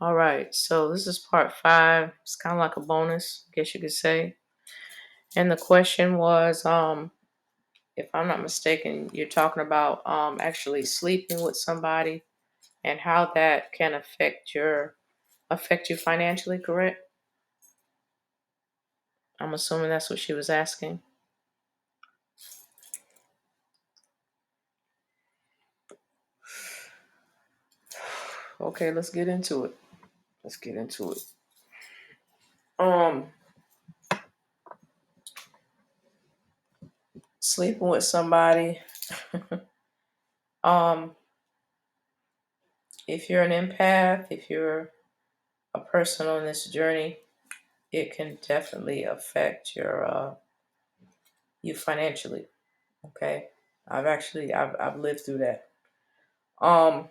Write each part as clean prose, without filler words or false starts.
All right, so this is part 5. It's kind of like a bonus, I guess you could say. And the question was, if I'm not mistaken, you're talking about actually sleeping with somebody and how that can affect you financially, correct? I'm assuming that's what she was asking. Okay, let's get into it. Let's get into it. Um, Sleeping with somebody. um, if you're an empath, if you're a person on this journey, it can definitely affect you financially. Okay, I've lived through that. Um,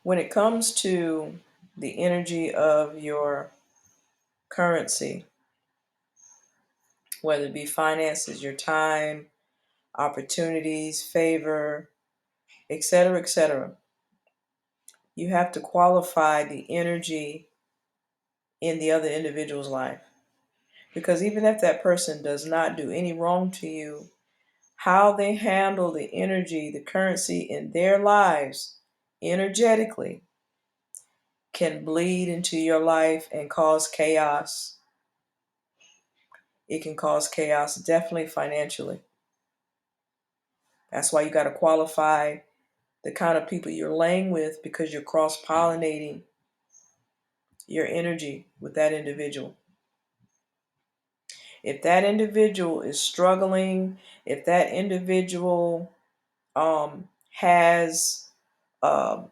when it comes to the energy of your currency, whether it be finances, your time, opportunities, favor, etc., etc., you have to qualify the energy in the other individual's life. Because even if that person does not do any wrong to you, how they handle the energy, the currency in their lives energetically can bleed into your life and cause chaos. It can cause chaos, definitely financially. That's why you got to qualify the kind of people you're laying with, because you're cross pollinating your energy with that individual. If that individual is struggling, if that individual has um,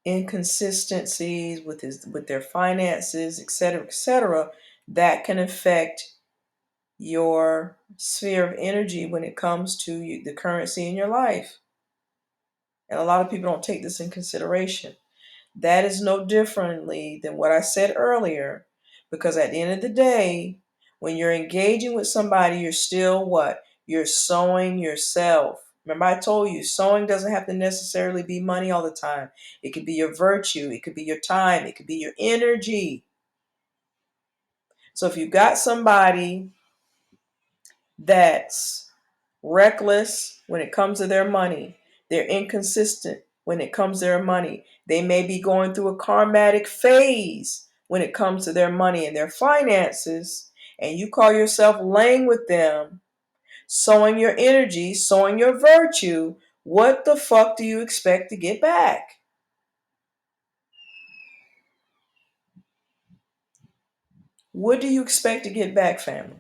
inconsistencies with their finances, etc., that can affect your sphere of energy when it comes to the currency in your life. And a lot of people don't take this in consideration. That is no differently than what I said earlier, because at the end of the day, when you're engaging with somebody, you're still what? You're sowing yourself. Remember, I told you, sowing doesn't have to necessarily be money all the time. It could be your virtue, it could be your time, it could be your energy. So if you've got somebody that's reckless when it comes to their money, they're inconsistent when it comes to their money, they may be going through a karmatic phase when it comes to their money and their finances, and you call yourself laying with them, sowing your energy, sowing your virtue, what the fuck do you expect to get back? What do you expect to get back, family?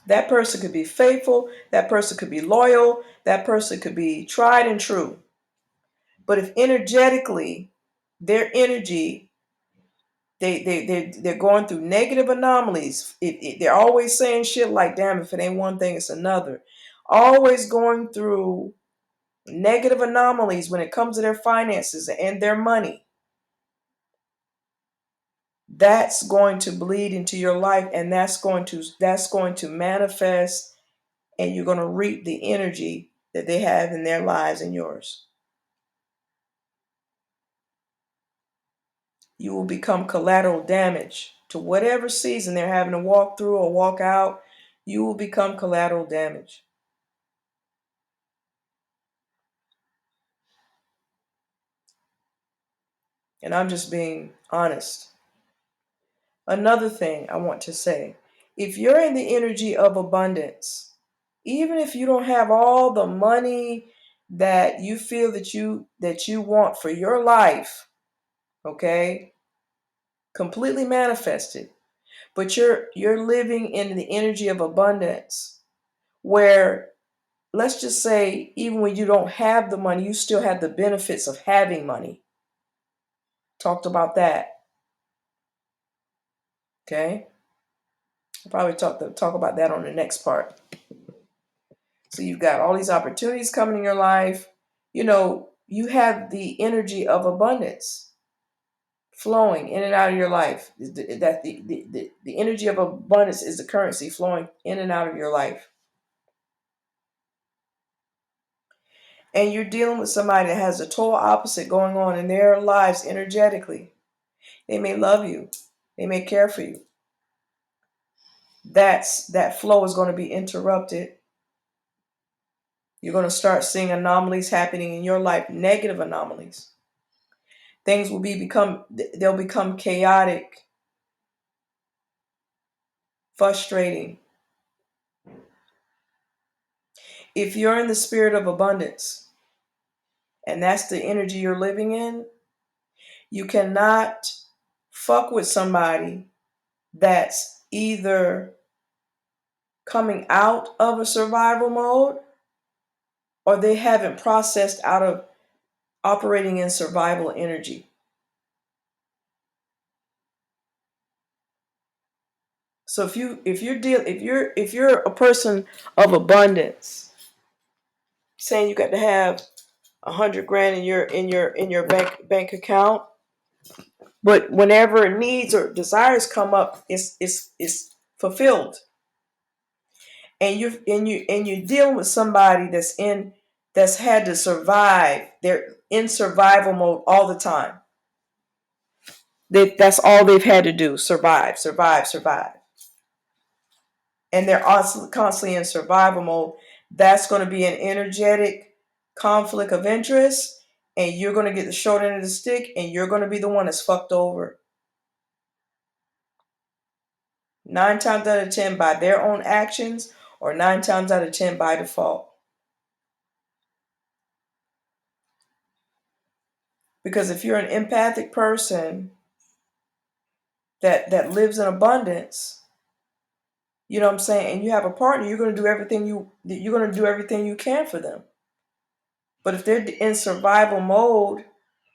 That person could be faithful, that person could be loyal, that person could be tried and true. But if energetically, their energy, they're going through negative anomalies. They're always saying shit like, damn, if it ain't one thing, it's another. Always going through negative anomalies when it comes to their finances and their money. That's going to bleed into your life, and that's going to manifest, and you're going to reap the energy that they have in their lives and yours. You will become collateral damage to whatever season they're having to walk through or walk out. You will become collateral damage. And I'm just being honest. Another thing I want to say, if you're in the energy of abundance, even if you don't have all the money that you feel that you want for your life, okay? Completely manifested, but you're living in the energy of abundance where, let's just say, even when you don't have the money, you still have the benefits of having money. Talked about that. Okay. I'll probably talk about that on the next part. So you've got all these opportunities coming in your life. You have the energy of abundance. flowing in and out of your life. The energy of abundance is the currency flowing in and out of your life. And you're dealing with somebody that has a total opposite going on in their lives energetically. They may love you. They may care for you. That flow is going to be interrupted. You're going to start seeing anomalies happening in your life, negative anomalies. Things will they'll become chaotic, frustrating. If you're in the spirit of abundance, and that's the energy you're living in, you cannot fuck with somebody that's either coming out of a survival mode or they haven't processed out of operating in survival energy. So if you're a person of abundance, saying you got to have 100 grand in your bank account, but whenever needs or desires come up, it's fulfilled, and you're dealing with somebody that's had to survive. They're in survival mode all the time. That's all they've had to do: survive, survive, survive, and they're also constantly in survival mode. That's going to be an energetic conflict of interest, and you're going to get the short end of the stick, and you're going to be the one that's fucked over. 9 times out of 10 by their own actions, or 9 times out of 10 by default. Because if you're an empathic person that lives in abundance, you know what I'm saying, and you have a partner, you're going to do everything you can for them. But if they're in survival mode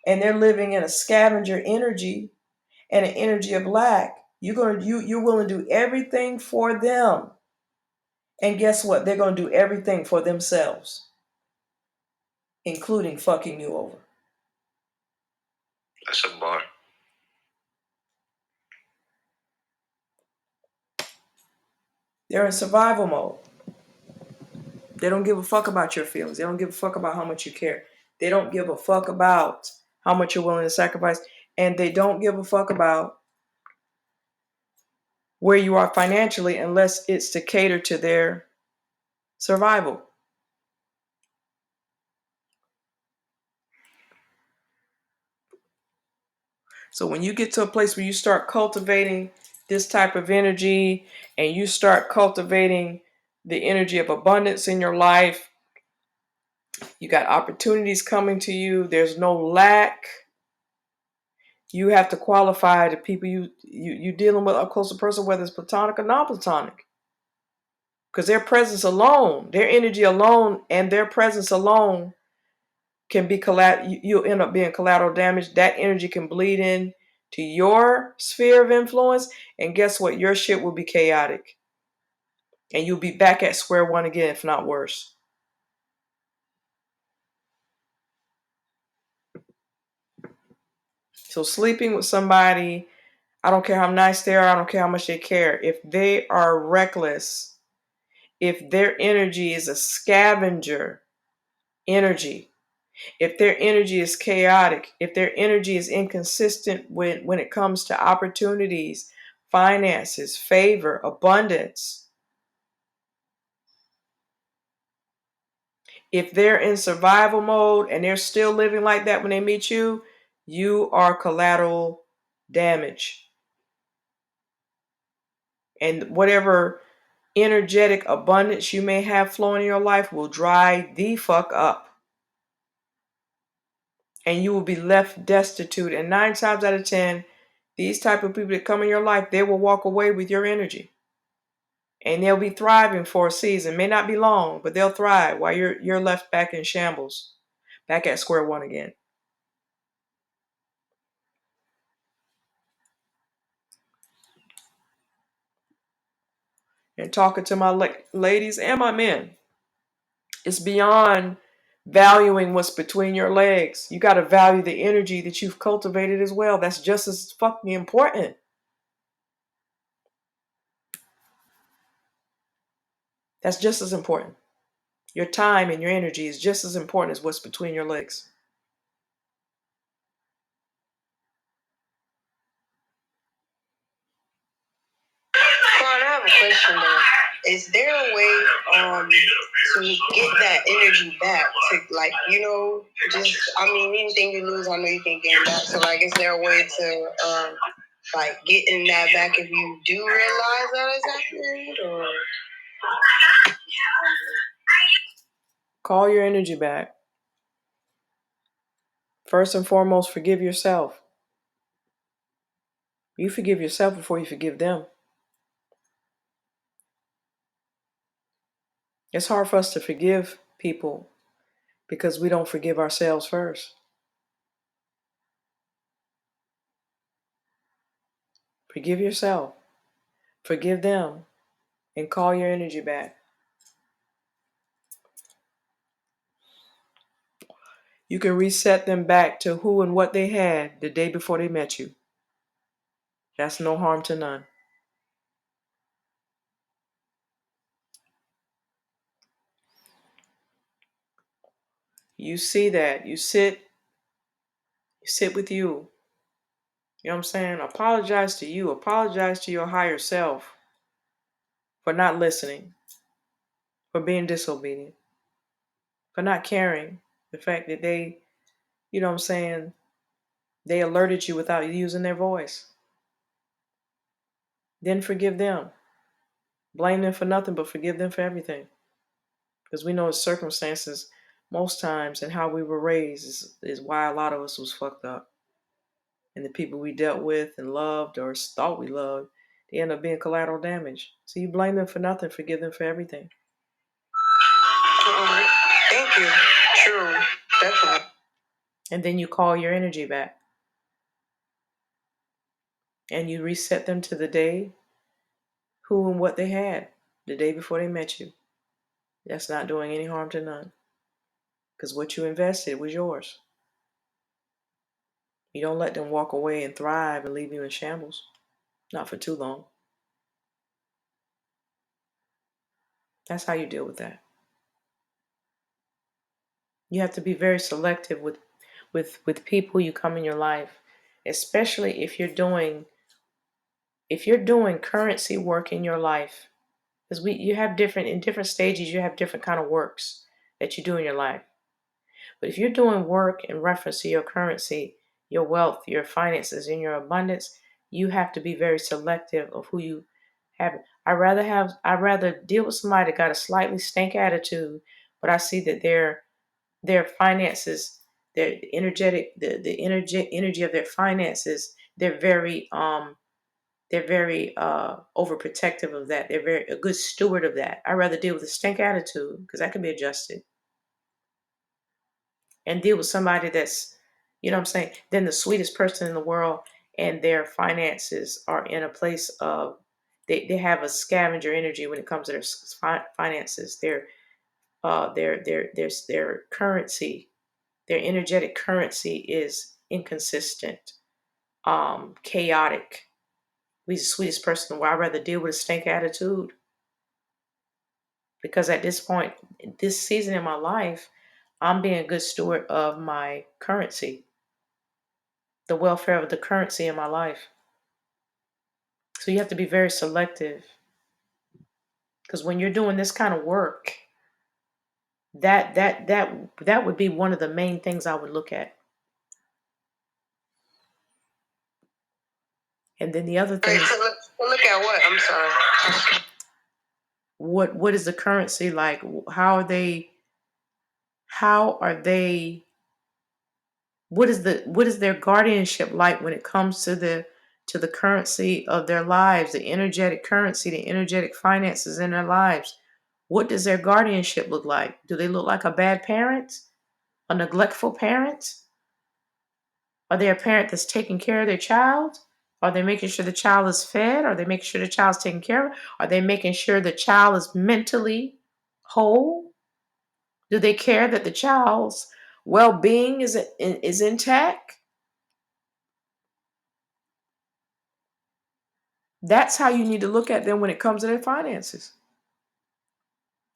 and they're living in a scavenger energy and an energy of lack, you're willing to do everything for them. And guess what? They're going to do everything for themselves, including fucking you over. That's a bar. They're in survival mode. They don't give a fuck about your feelings. They don't give a fuck about how much you care. They don't give a fuck about how much you're willing to sacrifice. And they don't give a fuck about where you are financially unless it's to cater to their survival. So when you get to a place where you start cultivating this type of energy and you start cultivating the energy of abundance in your life, you got opportunities coming to you. There's no lack. You have to qualify the people you dealing with, a closer person, whether it's platonic or non-platonic. Because their presence alone, their energy alone, and their presence alone can be you'll end up being collateral damage. That energy can bleed in to your sphere of influence, and guess what? Your shit will be chaotic. And you'll be back at square one again, if not worse. So sleeping with somebody, I don't care how nice they are, I don't care how much they care. If they are reckless, if their energy is a scavenger energy, if their energy is chaotic, if their energy is inconsistent when it comes to opportunities, finances, favor, abundance, if they're in survival mode and they're still living like that when they meet you, you are collateral damage. And whatever energetic abundance you may have flowing in your life will dry the fuck up. And you will be left destitute. And 9 times out of 10, these type of people that come in your life, they will walk away with your energy. And they'll be thriving for a season. May not be long, but they'll thrive while you're left back in shambles, back at square one again. And talking to my ladies and my men, it's beyond Valuing what's between your legs. You got to value the energy that you've cultivated as well. That's just as fucking important. That's just as important. Your time and your energy is just as important as what's between your legs. Ron, I have a question though. Is there a way to get that energy back? To like, just anything you lose, I know you can get it back. So like, is there a way to like getting that back if you do realize that it's happened, or Call your energy back. First and foremost, forgive yourself. You forgive yourself before you forgive them. It's hard for us to forgive people because we don't forgive ourselves first. Forgive yourself, forgive them, and call your energy back. You can reset them back to who and what they had the day before they met you. That's no harm to none. You see that. You sit with you. You know what I'm saying? Apologize to you. Apologize to your higher self for not listening, for being disobedient, for not caring. The fact that they, you know what I'm saying, they alerted you without using their voice. Then forgive them. Blame them for nothing, but forgive them for everything. Because we know it's circumstances most times and how we were raised is why a lot of us was fucked up. And the people we dealt with and loved or thought we loved, they end up being collateral damage. So you blame them for nothing, forgive them for everything. Thank you. True. Definitely. And then you call your energy back. And you reset them to the day, who and what they had the day before they met you. That's not doing any harm to none. Because what you invested was yours. You don't let them walk away and thrive and leave you in shambles. Not for too long. That's how you deal with that. You have to be very selective with people you come in your life, especially if you're doing currency work in your life. Because you have in different stages, you have different kind of works that you do in your life. But if you're doing work in reference to your currency, your wealth, your finances, and your abundance, you have to be very selective of who you have. I'd rather deal with somebody that got a slightly stank attitude, but I see that their finances, their energetic, the energy of their finances, they're very overprotective of that. They're very a good steward of that. I'd rather deal with a stank attitude because that can be adjusted and deal with somebody that's, you know what I'm saying, then the sweetest person in the world and their finances are in a place of, they have a scavenger energy when it comes to their finances, their currency, their energetic currency is inconsistent, chaotic. He's the sweetest person in the world. I'd rather deal with a stank attitude because at this point, this season in my life, I'm being a good steward of my currency, the welfare of the currency in my life. So you have to be very selective because when you're doing this kind of work, that would be one of the main things I would look at. And then the other thing, look at what? I'm sorry. What is the currency like? How are they what is their guardianship like when it comes to the currency of their lives, the energetic currency, the energetic finances in their lives? What does their guardianship look like? Do they look like a bad parent? A neglectful parent? Are they a parent that's taking care of their child? Are they making sure the child is fed? Are they making sure the child's taken care of? Are they making sure the child is mentally whole? Do they care that the child's well-being is intact? That's how you need to look at them when it comes to their finances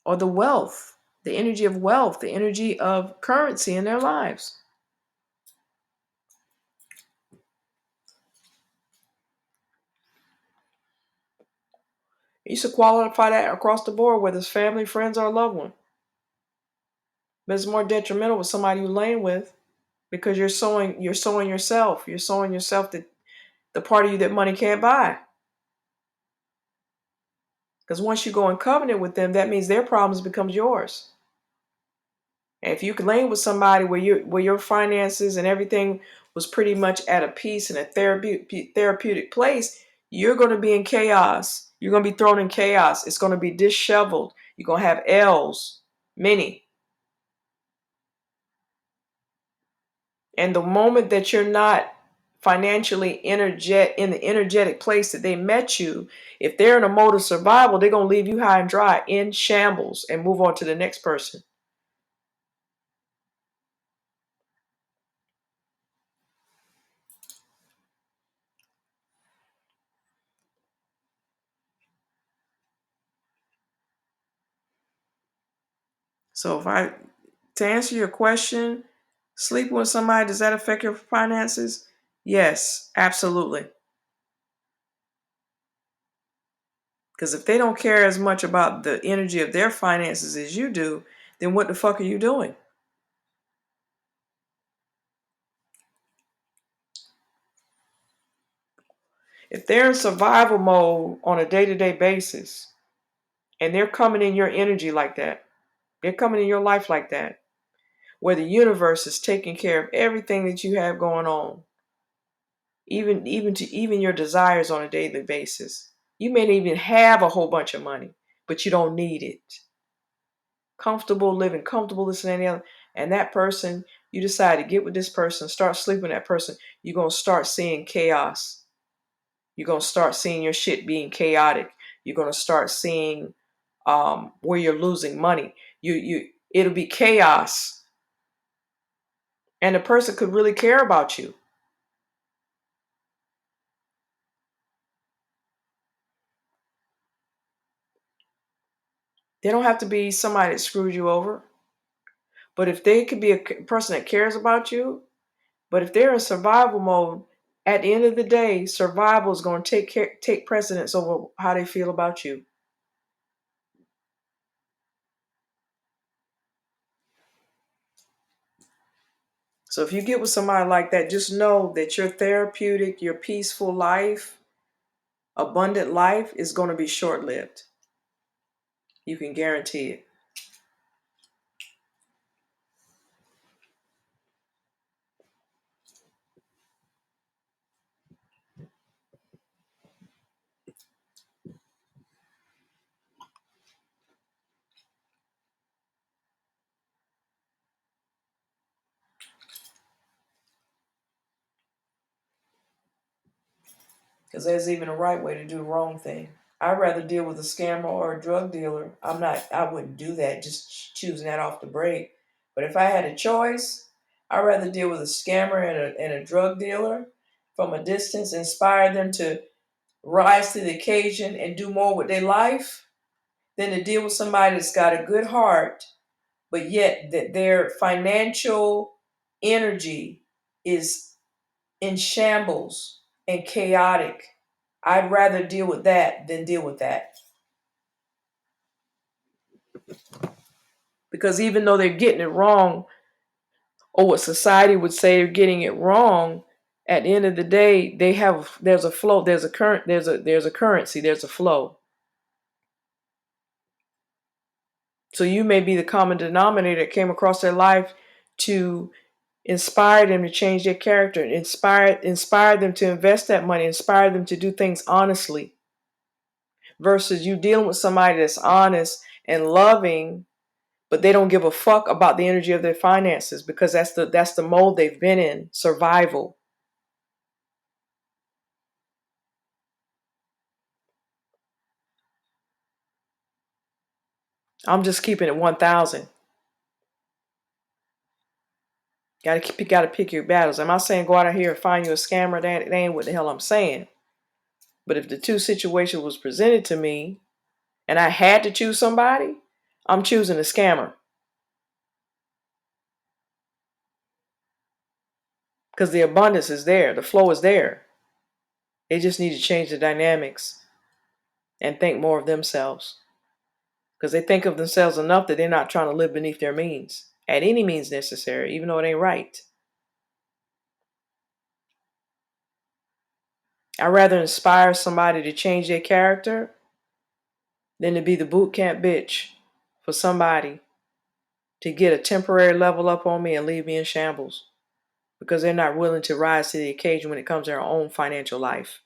or the wealth, the energy of wealth, the energy of currency in their lives. You should qualify that across the board, whether it's family, friends, or a loved one. But it's more detrimental with somebody you're laying with because you're sowing yourself. You're sowing yourself the part of you that money can't buy. Because once you go in covenant with them, that means their problems becomes yours. And if you can lane with somebody where your finances and everything was pretty much at a peace and a therapeutic place, you're going to be in chaos. You're going to be thrown in chaos. It's going to be disheveled. You're going to have L's, many. And the moment that you're not financially in the energetic place that they met you, if they're in a mode of survival, they're going to leave you high and dry in shambles and move on to the next person. So to answer your question, sleeping with somebody, does that affect your finances? Yes, absolutely. Because if they don't care as much about the energy of their finances as you do, then what the fuck are you doing? If they're in survival mode on a day-to-day basis and they're coming in your energy like that, they're coming in your life like that, where the universe is taking care of everything that you have going on, even your desires on a daily basis. You may not even have a whole bunch of money, but you don't need it. Comfortable living, comfortable this and the other. And that person, you decide to get with this person, start sleeping with that person, you're gonna start seeing chaos. You're gonna start seeing your shit being chaotic. You're gonna start seeing where you're losing money. It'll be chaos. And the person could really care about you. They don't have to be somebody that screwed you over. But if they could be a person that cares about you, but if they're in survival mode, at the end of the day, survival is going to take precedence over how they feel about you. So if you get with somebody like that, just know that your therapeutic, your peaceful life, abundant life is going to be short-lived. You can guarantee it. Because there's even a right way to do the wrong thing. I'd rather deal with a scammer or a drug dealer. I wouldn't do that, just choosing that off the break. But if I had a choice, I'd rather deal with a scammer and a drug dealer from a distance, inspire them to rise to the occasion and do more with their life than to deal with somebody that's got a good heart, but yet that their financial energy is in shambles and chaotic. I'd rather deal with that than deal with that. Because even though they're getting it wrong, or what society would say they're getting it wrong, at the end of the day, there's a flow, there's a current, there's a currency, there's a flow. So you may be the common denominator that came across their life to inspire them to change their character, inspire them to invest that money, inspire them to do things honestly, versus you dealing with somebody that's honest and loving, but they don't give a fuck about the energy of their finances because that's the mold they've been in, survival. I'm just keeping it 1,000. Gotta pick your battles. Am I saying go out here and find you a scammer? That ain't what the hell I'm saying. But if the two situations was presented to me and I had to choose somebody, I'm choosing a scammer. Because the abundance is there. The flow is there. They just need to change the dynamics and think more of themselves. Because they think of themselves enough that they're not trying to live beneath their means at any means necessary, even though it ain't right. I'd rather inspire somebody to change their character than to be the boot camp bitch for somebody to get a temporary level up on me and leave me in shambles because they're not willing to rise to the occasion when it comes to their own financial life.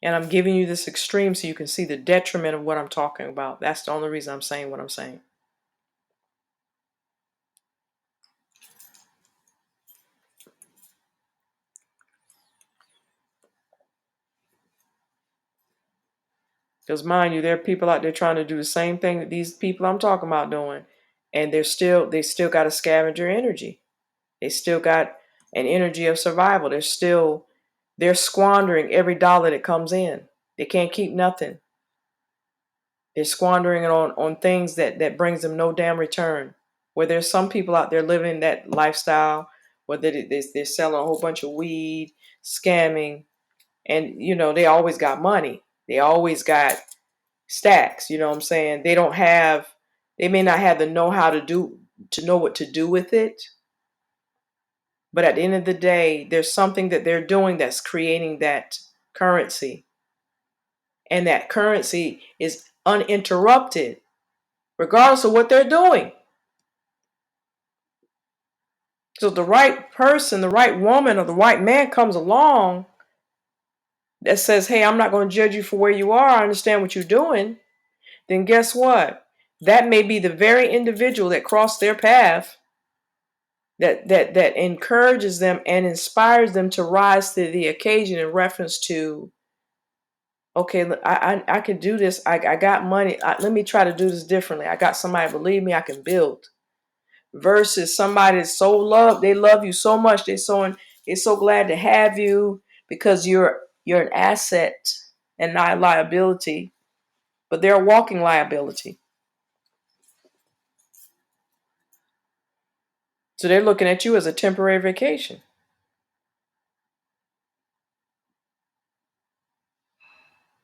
And I'm giving you this extreme so you can see the detriment of what I'm talking about. That's the only reason I'm saying what I'm saying. Because mind you, there are people out there trying to do the same thing that these people I'm talking about doing. And they still got a scavenger energy. They still got an energy of survival. They're squandering every dollar that comes in. They can't keep nothing. They're squandering it on things that brings them no damn return. Where there's some people out there living that lifestyle, where they're selling a whole bunch of weed, scamming, and they always got money. They always got stacks. You know what I'm saying? They may not have the know-how to know what to do with it. But at the end of the day, there's something that they're doing that's creating that currency. And that currency is uninterrupted, regardless of what they're doing. So the right person, the right woman, or the right man comes along that says, hey, I'm not going to judge you for where you are. I understand what you're doing. Then guess what? That may be the very individual that crossed their path that encourages them and inspires them to rise to the occasion in reference to, okay, I can do this. I got money. Let me try to do this differently. I got somebody, believe me, I can build. Versus somebody that's they love you so much. They're so glad to have you because you're an asset and not a liability, but they're a walking liability. So they're looking at you as a temporary vacation.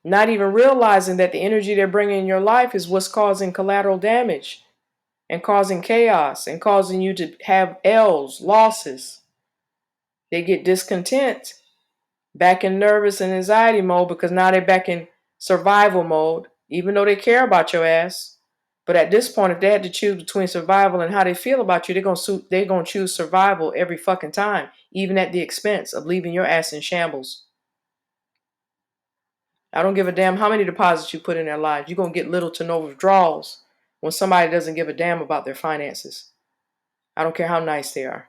Not even realizing that the energy they're bringing in your life is what's causing collateral damage and causing chaos and causing you to have L's, losses. They get discontent, back in nervous and anxiety mode because now they're back in survival mode, even though they care about your ass. But at this point, if they had to choose between survival and how they feel about you, they're gonna choose survival every fucking time, even at the expense of leaving your ass in shambles. I don't give a damn how many deposits you put in their lives. You're gonna get little to no withdrawals when somebody doesn't give a damn about their finances. I don't care how nice they are.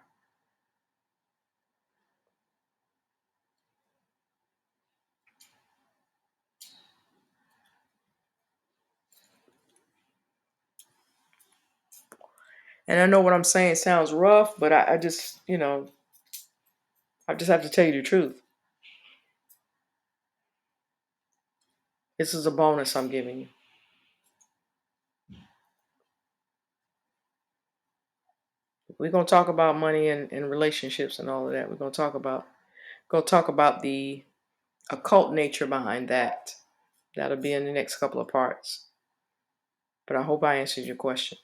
And I know what I'm saying sounds rough, but I just, I just have to tell you the truth. This is a bonus I'm giving you. We're gonna talk about money and relationships and all of that. We're gonna talk about the occult nature behind that. That'll be in the next couple of parts. But I hope I answered your question.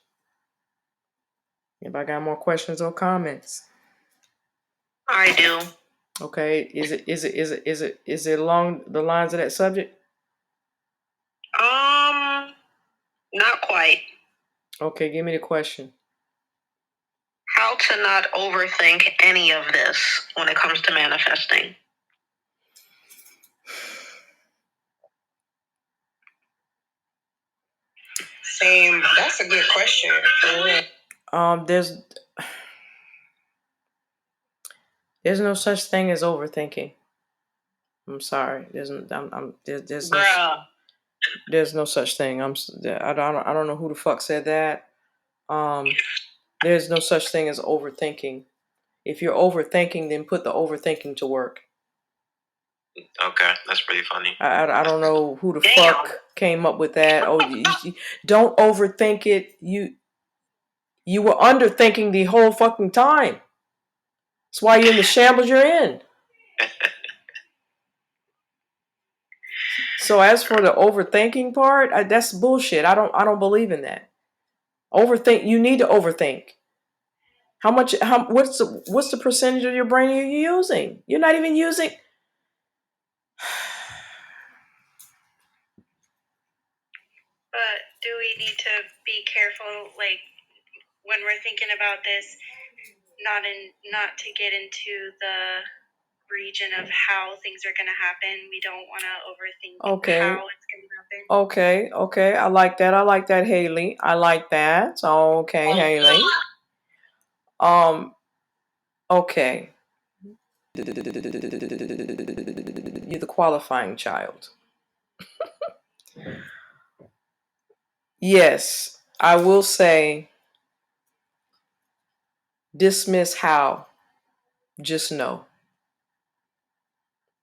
If I got more questions or comments. I do. Okay. Is it along the lines of that subject? Not quite. Okay, give me the question. How to not overthink any of this when it comes to manifesting. Same. That's a good question. There's no such thing as overthinking. I'm sorry. There's no such thing. I don't know who the fuck said that. There's no such thing as overthinking. If you're overthinking, then put the overthinking to work. Okay, that's pretty funny. I don't know who the fuck came up with that. Oh, you don't overthink it. You were underthinking the whole fucking time. That's why you're in the shambles you're in. So as for the overthinking part, that's bullshit. I don't believe in that. You need to overthink. What's the percentage of your brain you're using? You're not even using. But do we need to be careful, like, when we're thinking about this, not to get into the region of how things are going to happen? We don't want to overthink how it's going to happen. Okay. I like that, Haley. I like that. Okay, Haley. Okay. You're the qualifying child. Yes, I will say dismiss how. Just know.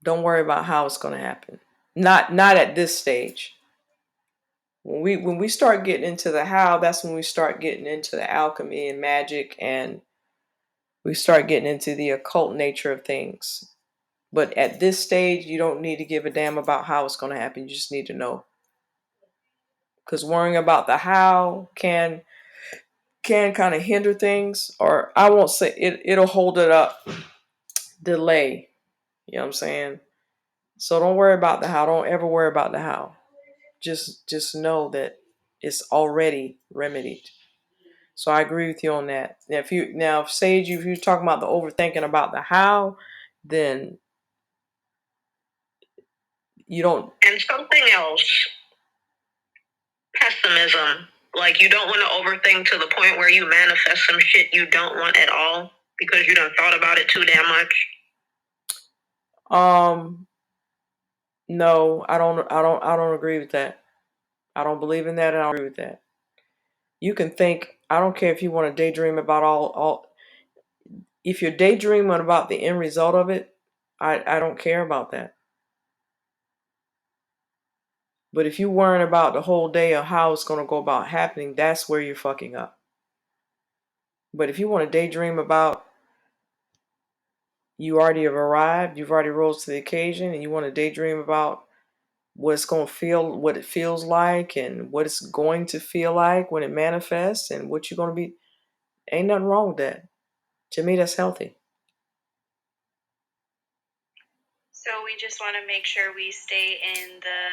Don't worry about how it's going to happen. Not at this stage. When we start getting into the how, that's when we start getting into the alchemy and magic, and we start getting into the occult nature of things. But at this stage, you don't need to give a damn about how it's going to happen. You just need to know. Because worrying about the how can kind of hinder things, or I won't say it'll hold it up, delay. You know what I'm saying? So don't worry about the how. Don't ever worry about the how. Just know that it's already remedied. So I agree with you on that. If Sage, if you're talking about the overthinking about the how, then you don't. And something else, pessimism. Like, you don't want to overthink to the point where you manifest some shit you don't want at all because you done thought about it too damn much. No, I don't agree with that. I don't believe in that, and I don't agree with that. You can think. I don't care if you want to daydream about all. If you're daydreaming about the end result of it, I don't care about that. But if you're worrying about the whole day of how it's going to go about happening, that's where you're fucking up. But if you want to daydream about you already have arrived, you've already rose to the occasion, and you want to daydream about what it feels like, and what it's going to feel like when it manifests, and what you're going to be, ain't nothing wrong with that. To me, that's healthy. So we just want to make sure we stay in the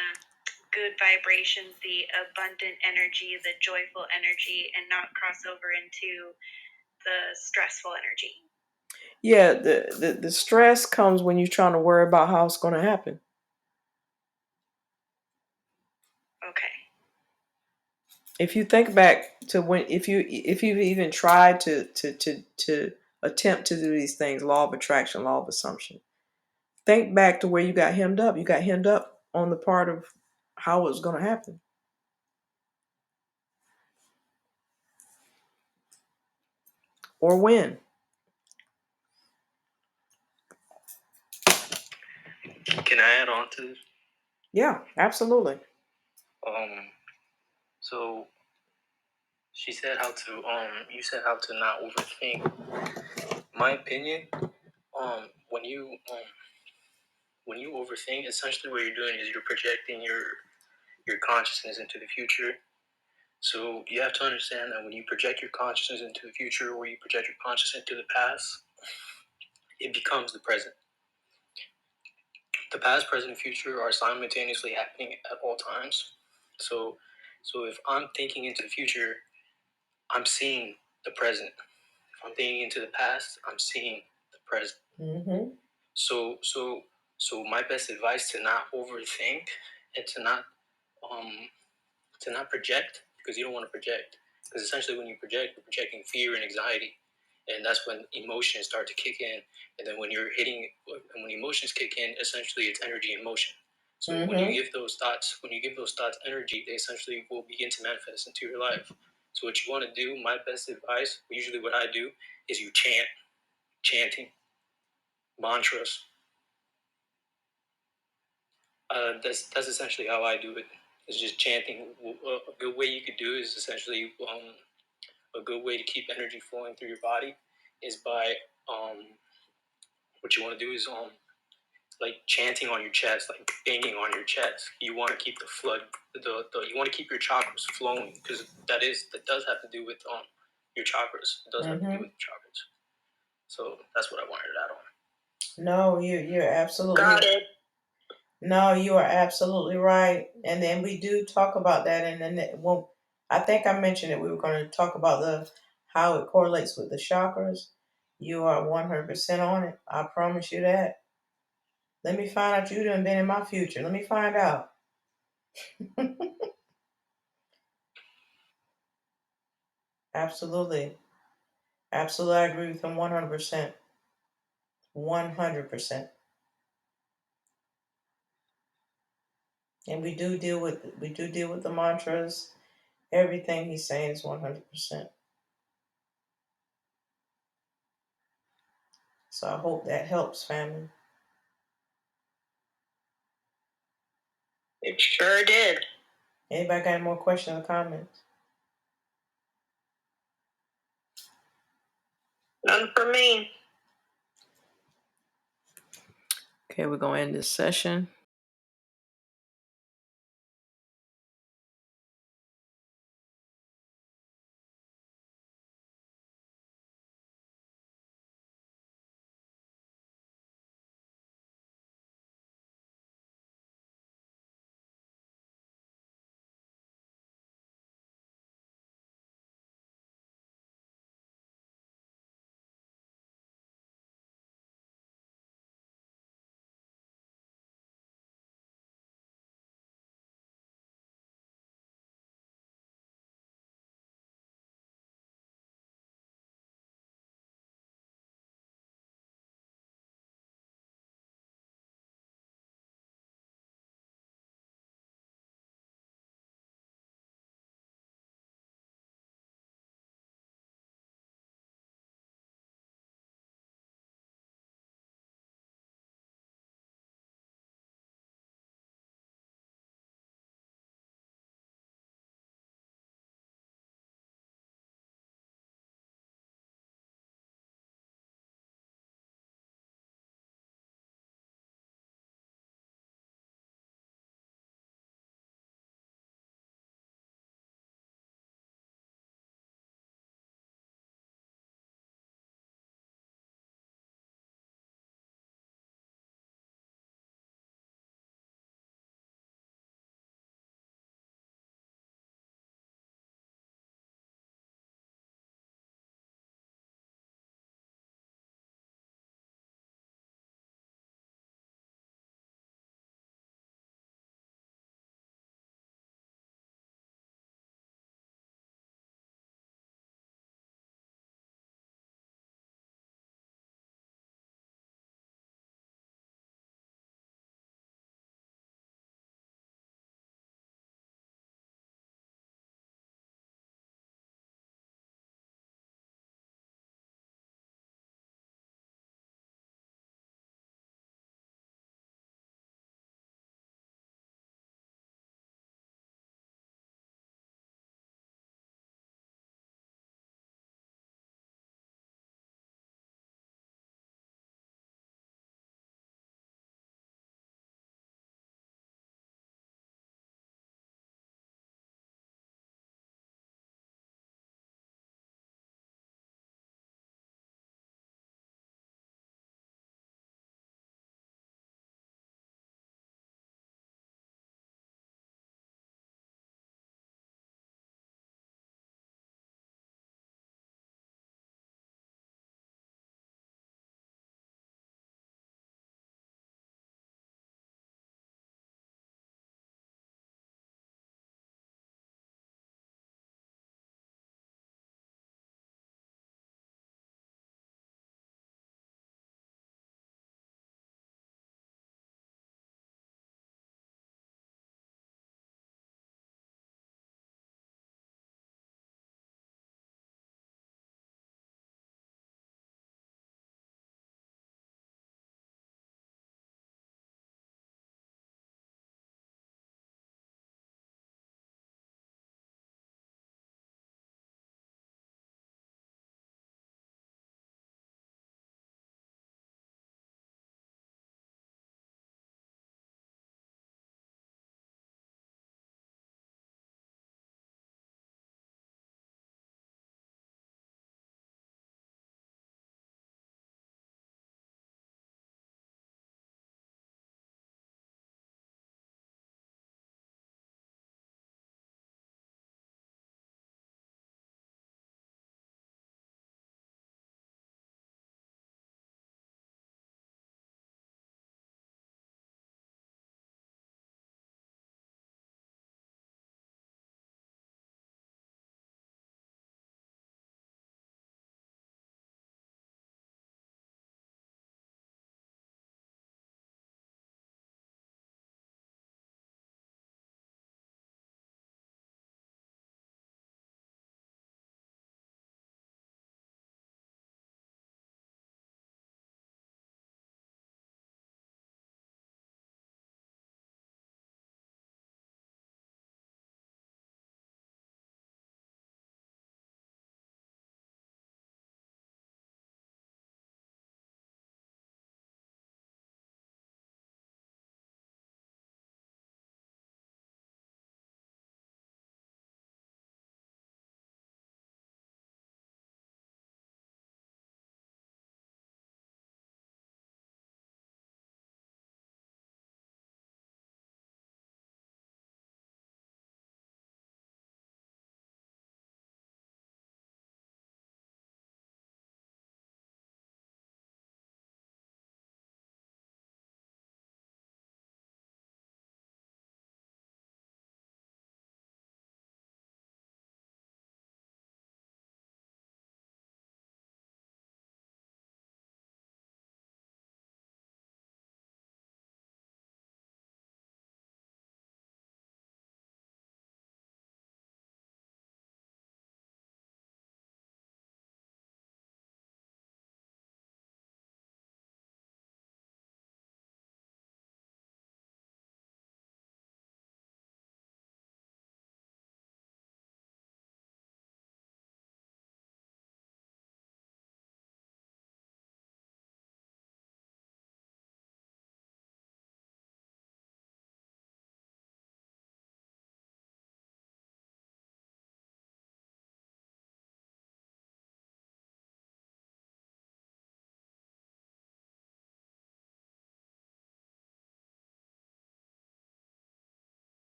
good vibrations, the abundant energy, the joyful energy, and not cross over into the stressful energy. Yeah, the stress comes when you're trying to worry about how it's going to happen. Okay. If you think back to when, if you've even tried to attempt to do these things, law of attraction, law of assumption, think back to where you got hemmed up. You got hemmed up on the part of how it was going to happen. Or when. Can I add on to this? Yeah, absolutely. So she said how to you said how to not overthink. My opinion, when you overthink, essentially what you're doing is you're projecting your consciousness into the future. So you have to understand that when you project your consciousness into the future, or you project your consciousness into the past, it becomes the present. The past, present, and future are simultaneously happening at all times. So if I'm thinking into the future, I'm seeing the present. If I'm thinking into the past, I'm seeing the present. Mm-hmm. So my best advice to not overthink and to not project, because you don't want to project. Because essentially when you project, you're projecting fear and anxiety. and that's when emotions start to kick in. And then when emotions kick in, essentially it's energy in motion. So when you give those thoughts energy, they essentially will begin to manifest into your life. So what you want to do, my best advice, usually what I do, is you chanting, mantras. That's essentially how I do it. It's just chanting. A good way you could do is essentially a good way to keep energy flowing through your body is by what you want to do is like chanting on your chest, like banging on your chest. You want to keep the flood, you want to keep your chakras flowing, because that does have to do with your chakras. It does have to do with your chakras. So that's what I wanted to add on. No, you're absolutely Got it. No, you are absolutely right. And then we do talk about that, and then well, I think I mentioned it. We were going to talk about how it correlates with the chakras. You are 100% on it. I promise you that. Let me find out you done been in my future. Let me find out. Absolutely. Absolutely, I agree with him 100%. 100%. And we do deal with the mantras. Everything he's saying is 100%. So I hope that helps, family. It sure did. Anybody got any more questions or comments? None for me. Okay, we're going to end this session.